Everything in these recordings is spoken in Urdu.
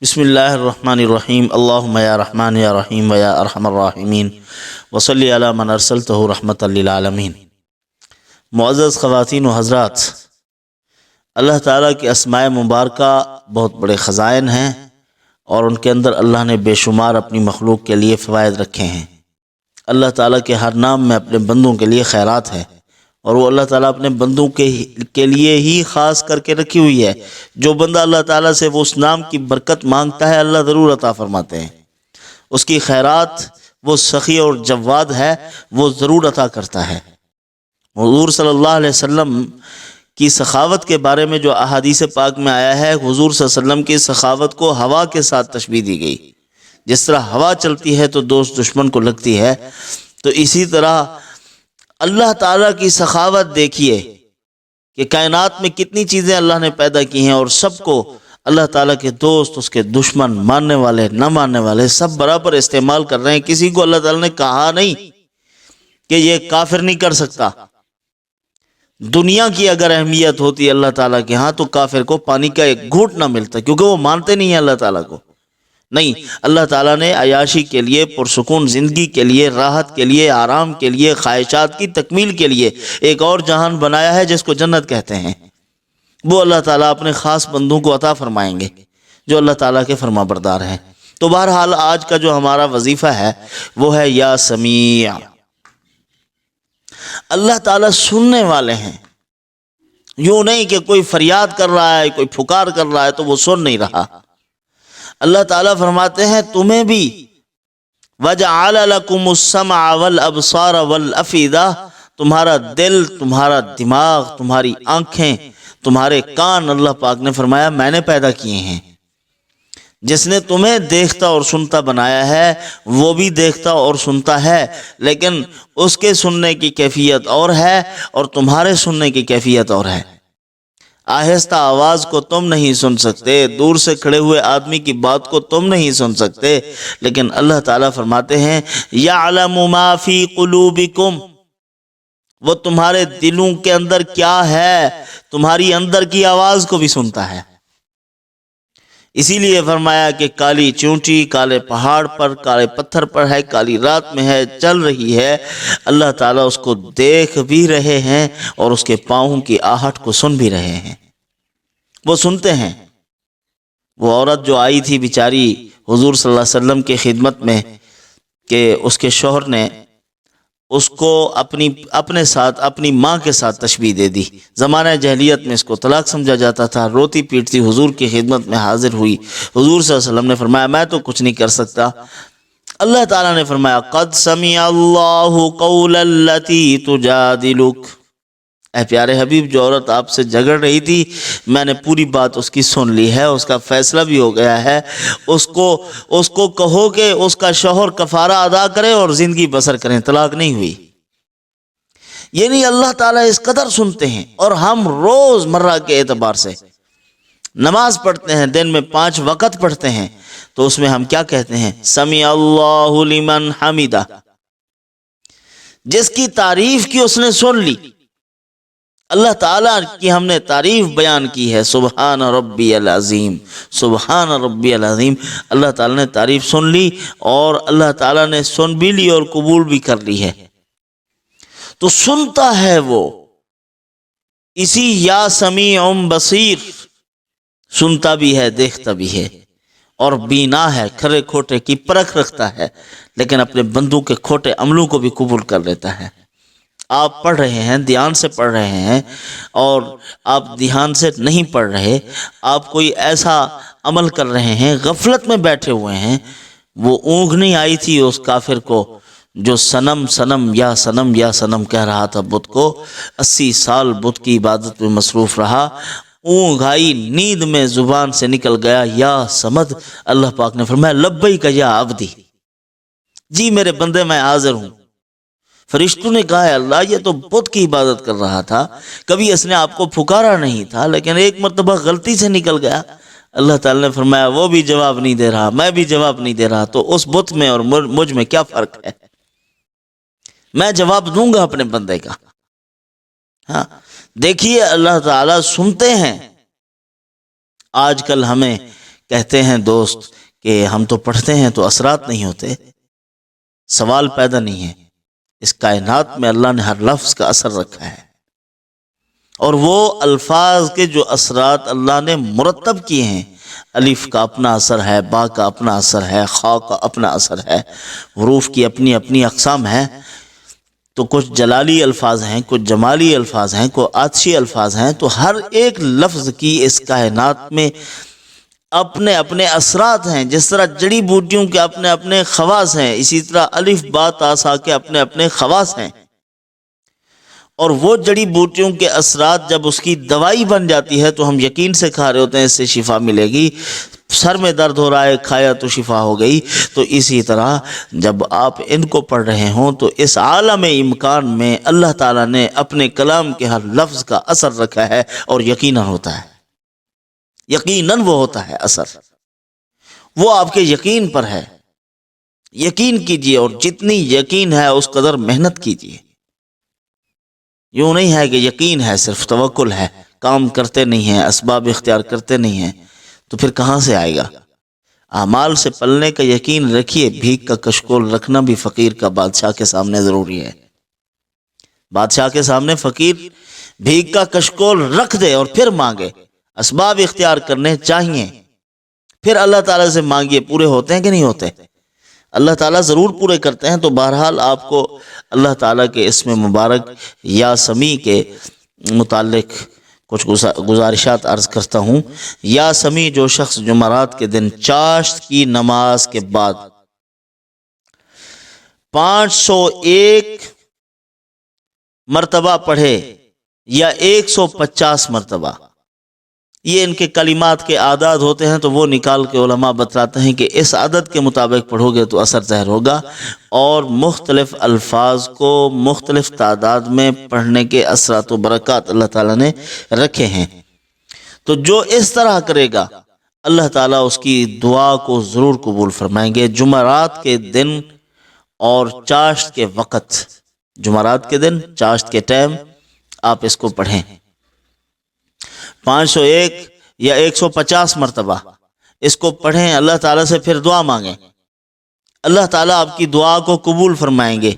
بسم اللہ الرحمن الرحیم اللہم یا رحمان یا رحیم یا ارحم الراحمین وصلی علی من ارسلتہ رحمۃ للعالمین۔ معزز خواتین و حضرات، اللہ تعالیٰ کی اسماء مبارکہ بہت بڑے خزائن ہیں اور ان کے اندر اللہ نے بے شمار اپنی مخلوق کے لیے فوائد رکھے ہیں۔ اللہ تعالیٰ کے ہر نام میں اپنے بندوں کے لیے خیرات ہے اور وہ اللہ تعالیٰ اپنے بندوں کے لیے ہی خاص کر کے رکھی ہوئی ہے۔ جو بندہ اللہ تعالیٰ سے وہ اس نام کی برکت مانگتا ہے اللہ ضرور عطا فرماتے ہیں۔ اس کی خیرات وہ سخی اور جواد ہے، وہ ضرور عطا کرتا ہے۔ حضور صلی اللہ علیہ وسلم کی سخاوت کے بارے میں جو احادیث پاک میں آیا ہے، حضور صلی اللہ علیہ وسلم کی سخاوت کو ہوا کے ساتھ تشبیہ دی گئی۔ جس طرح ہوا چلتی ہے تو دوست دشمن کو لگتی ہے، تو اسی طرح اللہ تعالیٰ کی سخاوت دیکھیے کہ کائنات میں کتنی چیزیں اللہ نے پیدا کی ہیں اور سب کو اللہ تعالیٰ کے دوست، اس کے دشمن، ماننے والے، نہ ماننے والے سب برابر استعمال کر رہے ہیں۔ کسی کو اللہ تعالیٰ نے کہا نہیں کہ یہ کافر نہیں کر سکتا۔ دنیا کی اگر اہمیت ہوتی ہے اللہ تعالیٰ کے ہاں تو کافر کو پانی کا ایک گھونٹ نہ ملتا، کیونکہ وہ مانتے نہیں ہیں اللہ تعالیٰ کو۔ نہیں، اللہ تعالیٰ نے عیاشی کے لیے، پرسکون زندگی کے لیے، راحت کے لیے، آرام کے لیے، خواہشات کی تکمیل کے لیے ایک اور جہان بنایا ہے جس کو جنت کہتے ہیں۔ وہ اللہ تعالیٰ اپنے خاص بندوں کو عطا فرمائیں گے جو اللہ تعالیٰ کے فرما بردار ہیں۔ تو بہرحال آج کا جو ہمارا وظیفہ ہے وہ ہے یا سمیع۔ اللہ تعالیٰ سننے والے ہیں، یوں نہیں کہ کوئی فریاد کر رہا ہے، کوئی پکار کر رہا ہے تو وہ سن نہیں رہا۔ اللہ تعالیٰ فرماتے ہیں تمہیں بھی وَجَعَلَ لَكُمُ السَّمْعَ وَالْأَبْصَارَ وَالْأَفْئِدَةَ، تمہارا دل، تمہارا دماغ، تمہاری آنکھیں، تمہارے کان اللہ پاک نے فرمایا میں نے پیدا کیے ہیں۔ جس نے تمہیں دیکھتا اور سنتا بنایا ہے وہ بھی دیکھتا اور سنتا ہے، لیکن اس کے سننے کی کیفیت اور ہے اور تمہارے سننے کی کیفیت اور ہے۔ آہستہ آواز کو تم نہیں سن سکتے، دور سے کھڑے ہوئے آدمی کی بات کو تم نہیں سن سکتے، لیکن اللہ تعالیٰ فرماتے ہیں یعلم ما فی قلوبکم، وہ تمہارے دلوں کے اندر کیا ہے، تمہاری اندر کی آواز کو بھی سنتا ہے۔ اسی لیے فرمایا کہ کالی چونٹی کالے پہاڑ پر، کالے پتھر پر ہے، کالی رات میں ہے، چل رہی ہے، اللہ تعالیٰ اس کو دیکھ بھی رہے ہیں اور اس کے پاؤں کی آہٹ کو سن بھی رہے ہیں۔ وہ سنتے ہیں۔ وہ عورت جو آئی تھی بیچاری حضور صلی اللہ علیہ وسلم کی خدمت میں کہ اس کے شوہر نے اس کو اپنے ساتھ، اپنی ماں کے ساتھ تشبیہ دے دی۔ زمانہ جاہلیت میں اس کو طلاق سمجھا جاتا تھا۔ روتی پیٹتی حضور کی خدمت میں حاضر ہوئی۔ حضور صلی اللہ علیہ وسلم نے فرمایا میں تو کچھ نہیں کر سکتا۔ اللہ تعالیٰ نے فرمایا قد سمع اللہ قول التی تجادلک، اے پیارے حبیب جو عورت آپ سے جھگڑ رہی تھی میں نے پوری بات اس کی سن لی ہے، اس کا فیصلہ بھی ہو گیا ہے۔ اس کو کہو کہ اس کا شوہر کفارہ ادا کرے اور زندگی بسر کریں، طلاق نہیں ہوئی۔ یعنی اللہ تعالیٰ اس قدر سنتے ہیں۔ اور ہم روز مرہ کے اعتبار سے نماز پڑھتے ہیں، دن میں 5 وقت پڑھتے ہیں، تو اس میں ہم کیا کہتے ہیں؟ سمع اللہ لمن حمدہ، جس کی تعریف کی اس نے سن لی۔ اللہ تعالیٰ کی ہم نے تعریف بیان کی ہے، سبحان ربی العظیم، سبحان ربی العظیم۔ اللہ تعالیٰ نے تعریف سن لی اور اللہ تعالیٰ نے سن بھی لی اور قبول بھی کر لی ہے۔ تو سنتا ہے وہ، اسی یا سمیع بصیر، سنتا بھی ہے، دیکھتا بھی ہے اور بینا ہے، کھرے کھوٹے کی پرکھ رکھتا ہے، لیکن اپنے بندوں کے کھوٹے عملوں کو بھی قبول کر لیتا ہے۔ آپ پڑھ رہے ہیں، دھیان سے پڑھ رہے ہیں، اور آپ دھیان سے نہیں پڑھ رہے، آپ کوئی ایسا عمل کر رہے ہیں، غفلت میں بیٹھے ہوئے ہیں۔ وہ اونگ نہیں آئی تھی اس کافر کو جو سنم سنم یا سنم یا سنم کہہ رہا تھا بت کو، 80 سال بت کی عبادت میں مصروف رہا، اونگ آئی، نیند میں زبان سے نکل گیا یا سمد۔ اللہ پاک نے فرمایا لبیک یا عبدی، جی میرے بندے میں حاضر ہوں۔ فرشتوں نے کہا ہے اللہ یہ تو بت کی عبادت کر رہا تھا، کبھی اس نے آپ کو پکارا نہیں تھا، لیکن ایک مرتبہ غلطی سے نکل گیا۔ اللہ تعالیٰ نے فرمایا وہ بھی جواب نہیں دے رہا، میں بھی جواب نہیں دے رہا، تو اس بت میں اور مجھ میں کیا فرق ہے؟ میں جواب دوں گا اپنے بندے کا۔ ہاں دیکھیے اللہ تعالیٰ سنتے ہیں۔ آج کل ہمیں کہتے ہیں دوست کہ ہم تو پڑھتے ہیں تو اثرات نہیں ہوتے، سوال پیدا نہیں ہے۔ اس کائنات میں اللہ نے ہر لفظ کا اثر رکھا ہے، اور وہ الفاظ کے جو اثرات اللہ نے مرتب کیے ہیں، الف کا اپنا اثر ہے، با کا اپنا اثر ہے، خا کا اپنا اثر ہے، حروف کی اپنی اپنی اقسام ہیں، تو کچھ جلالی الفاظ ہیں، کچھ جمالی الفاظ ہیں، کچھ عاطشی الفاظ ہیں، تو ہر ایک لفظ کی اس کائنات میں اپنے اپنے اثرات ہیں۔ جس طرح جڑی بوٹیوں کے اپنے اپنے خواص ہیں، اسی طرح الف با تا سا کے اپنے اپنے خواص ہیں، اور وہ جڑی بوٹیوں کے اثرات جب اس کی دوائی بن جاتی ہے تو ہم یقین سے کھا رہے ہوتے ہیں اس سے شفا ملے گی۔ سر میں درد ہو رہا ہے، کھایا تو شفا ہو گئی۔ تو اسی طرح جب آپ ان کو پڑھ رہے ہوں تو اس عالم امکان میں اللہ تعالیٰ نے اپنے کلام کے ہر لفظ کا اثر رکھا ہے، اور یقیناً ہوتا ہے، یقیناً وہ ہوتا ہے اثر، وہ آپ کے یقین پر ہے۔ یقین کیجئے، اور جتنی یقین ہے اس قدر محنت کیجئے۔ یوں نہیں ہے کہ یقین ہے صرف توکل ہے، کام کرتے نہیں ہیں، اسباب اختیار کرتے نہیں ہیں، تو پھر کہاں سے آئے گا؟ اعمال سے پلنے کا یقین رکھیے، بھیک کا کشکول رکھنا بھی فقیر کا بادشاہ کے سامنے ضروری ہے۔ بادشاہ کے سامنے فقیر بھیک کا کشکول رکھ دے اور پھر مانگے، اسباب اختیار کرنے چاہیے، پھر اللہ تعالیٰ سے مانگیے۔ پورے ہوتے ہیں کہ نہیں ہوتے؟ اللہ تعالیٰ ضرور پورے کرتے ہیں۔ تو بہرحال آپ کو اللہ تعالیٰ کے اسم مبارک یا سمیع کے متعلق کچھ گزارشات عرض کرتا ہوں۔ یا سمیع جو شخص جمعرات کے دن چاشت کی نماز کے بعد 501 مرتبہ پڑھے یا 150 مرتبہ، یہ ان کے کلمات کے اعداد ہوتے ہیں، تو وہ نکال کے علماء بتلاتے ہیں کہ اس عدد کے مطابق پڑھو گے تو اثر ظاہر ہوگا، اور مختلف الفاظ کو مختلف تعداد میں پڑھنے کے اثرات و برکات اللہ تعالیٰ نے رکھے ہیں۔ تو جو اس طرح کرے گا اللہ تعالیٰ اس کی دعا کو ضرور قبول فرمائیں گے۔ جمعرات کے دن اور چاشت کے وقت، جمعرات کے دن چاشت کے ٹائم آپ اس کو پڑھیں 501 یا 150 مرتبہ اس کو پڑھیں، اللہ تعالیٰ سے پھر دعا مانگیں، اللہ تعالیٰ آپ کی دعا کو قبول فرمائیں گے۔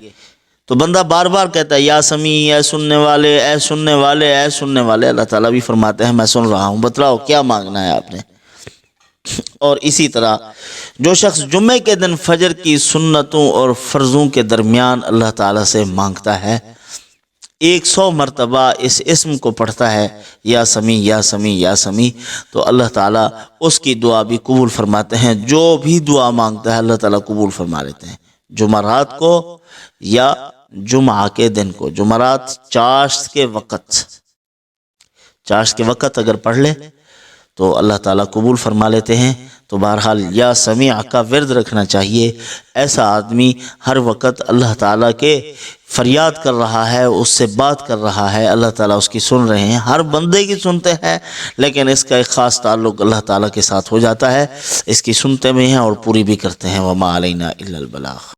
تو بندہ بار بار کہتا ہے یا سمیع، اے سننے والے، اے سننے والے، اے سننے والے، اللہ تعالیٰ بھی فرماتے ہیں میں سن رہا ہوں، بتلاؤ کیا مانگنا ہے آپ نے۔ اور اسی طرح جو شخص جمعے کے دن فجر کی سنتوں اور فرضوں کے درمیان اللہ تعالیٰ سے مانگتا ہے، 100 مرتبہ اس اسم کو پڑھتا ہے یا سمیع یا سمیع یا سمیع، تو اللہ تعالیٰ اس کی دعا بھی قبول فرماتے ہیں۔ جو بھی دعا مانگتا ہے اللہ تعالیٰ قبول فرما لیتے ہیں، جمعرات کو یا جمعہ کے دن کو۔ جمعرات چاشت کے وقت، چاشت کے وقت اگر پڑھ لے تو اللہ تعالیٰ قبول فرما لیتے ہیں۔ تو بہرحال یا سمیع کا ورد رکھنا چاہیے۔ ایسا آدمی ہر وقت اللہ تعالیٰ کے فریاد کر رہا ہے، اس سے بات کر رہا ہے، اللہ تعالیٰ اس کی سن رہے ہیں، ہر بندے کی سنتے ہیں، لیکن اس کا ایک خاص تعلق اللہ تعالیٰ کے ساتھ ہو جاتا ہے، اس کی سنتے بھی ہیں اور پوری بھی کرتے ہیں۔ وما علینا الا البلاغ۔